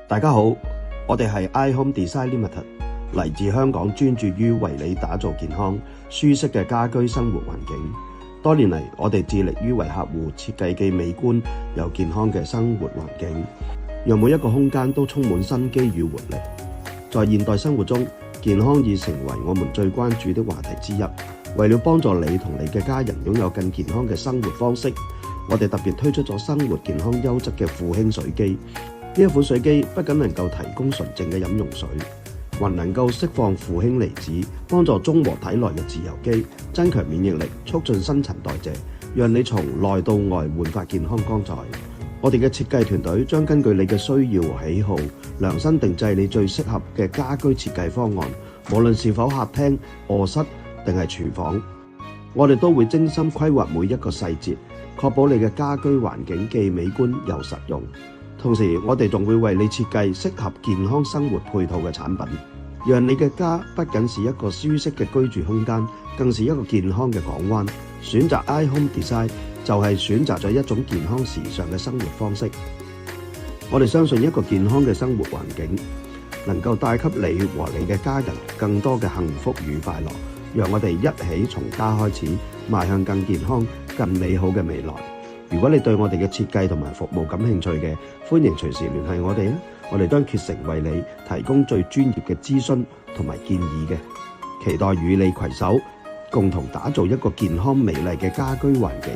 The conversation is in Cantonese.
大家好，我哋係 iHome Design Limited， 嚟自香港，專注於為你打造健康、舒適嘅家居生活環境。多年嚟，我哋致力於為客戶設計既美觀又健康嘅生活環境，讓每一個空間都充滿生機與活力。在現代生活中，健康已成為我們最關注的話題之一。為了幫助你同你嘅家人擁有更健康嘅生活方式，我哋特別推出咗生活健康優質嘅富興水機。呢一款水機不僅能夠提供純正嘅飲用水，還能夠釋放富氫離子，幫助中和體內嘅自由基，增強免疫力，促進新陳代謝，讓你從內到外煥發健康光彩。我哋嘅設計團隊將根據你嘅需要和喜好，量身定製你最適合嘅家居設計方案，無論是否客廳、臥室定係廚房，我哋都會精心規劃每一個細節，確保你嘅家居環境既美觀又實用。同時，我哋仲會為你設計適合健康生活配套嘅產品，讓你嘅家不僅是一個舒適嘅居住空間，更是一個健康嘅港灣。選擇 iHome Design 就係選擇咗一種健康時尚嘅生活方式。我哋相信一個健康嘅生活環境能夠帶給你和你嘅家人更多嘅幸福與快樂。讓我哋一起從家開始，邁向更健康、更美好嘅未來。如果你對我哋嘅設計同埋服務感興趣嘅，歡迎隨時聯繫我哋，我哋將竭誠為你提供最專業嘅諮詢同埋建議嘅。期待與你攜手，共同打造一個健康美麗嘅家居環境。